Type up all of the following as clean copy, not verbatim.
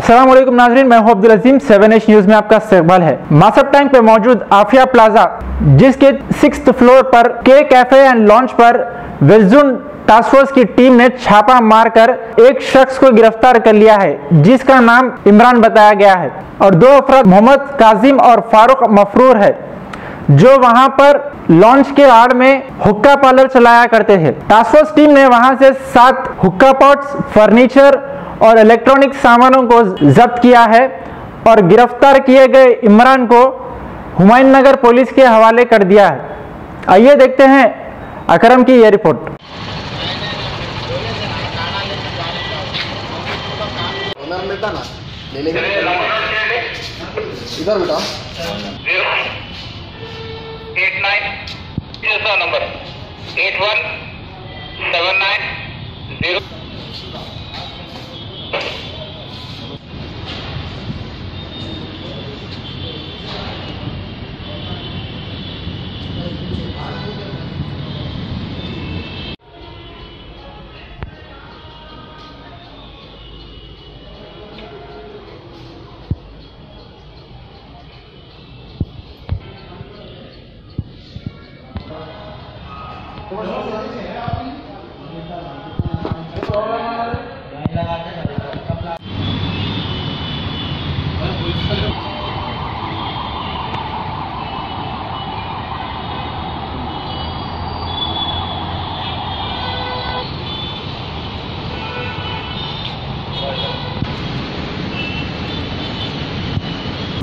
अस्सलाम वालेकुम नाज़रीन, मैं हूं अब्दुल अजीम। 7H न्यूज़ में आपका इस्तकबाल है। मासब टैंक पे मौजूद आफिया प्लाजा जिसके 6th फ्लोर पर के कैफे एंड लॉन्च पर वेल्जुन टास्क फोर्स की टीम ने छापा मारकर एक शख्स को गिरफ्तार कर लिया है जिसका नाम इमरान बताया गया है और 2 अफराद मोहम्मद काजिम और फारूक मफरूर है जो वहां पर लॉन्च के आड़ में हुक्का पार्लर चलाया करते थे। टास्क फोर्स टीम ने वहां से 7 हुक्का पॉट्स, फर्नीचर और इलेक्ट्रॉनिक सामानों को जब्त किया है और गिरफ्तार किए गए इमरान को हुमायूं नगर पुलिस के हवाले कर दिया है। आइए देखते हैं अकरम की यह रिपोर्ट। बेटा ना ले लेंगे इधर बेटा 89 number 81790।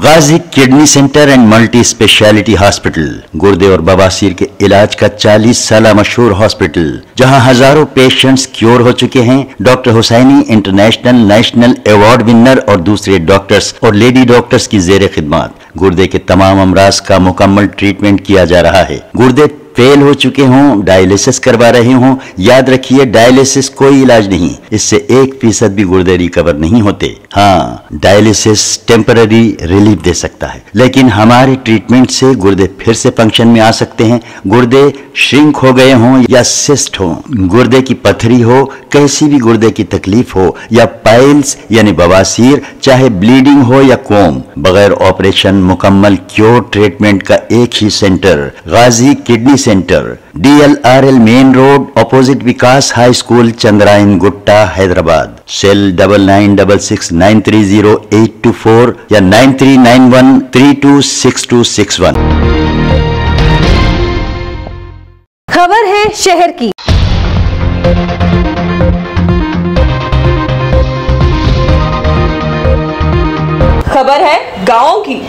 Ghazi kidney centre and multi speciality hospital गुर्दे और बवासीर के इलाज का 40 साल मशहूर हॉस्पिटल जहां हजारों पेशेंट्स क्योर हो चुके हैं। Doctor Husaini international national award winner और दूसरे डॉक्टर्स और लेडी डॉक्टर्स की जेर खिदमत गुर्दे के तमाम अमराज का मुकम्मल ट्रीटमेंट किया जा रहा है। गुर्दे फेल हो चुके हों, डायलिसिस करवा रहे हों, याद रखिए डायलिसिस कोई इलाज नहीं, इससे 1% भी गुर्दे रिकवर नहीं होते। हाँ, डायलिसिस टेम्पररी रिलीफ दे सकता है लेकिन हमारे ट्रीटमेंट से गुर्दे फिर से फंक्शन में आ सकते हैं। गुर्दे श्रिंक हो गए हों या सिस्ट हो, गुर्दे की पथरी हो, कैसी भी गुर्दे की तकलीफ हो या पाइल्स यानी बवासीर, चाहे ब्लीडिंग हो या कोम, बगैर ऑपरेशन मुकम्मल क्योर ट्रीटमेंट का एक ही centre Ghazi kidney centre, DLRL main road opposite Vikas high school, Chandrayan Gutta, Hyderabad. Cell 9966930824 या 9391326261। खबर है शहर की। खबर है गांव की।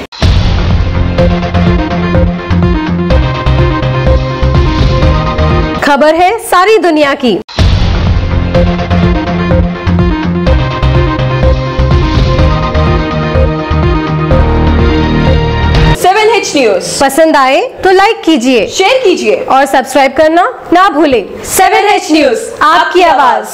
खबर है सारी दुनिया की। 7H न्यूज़ पसंद आए तो लाइक कीजिए, शेयर कीजिए और सब्सक्राइब करना ना भूलें। 7H न्यूज़, आपकी आवाज।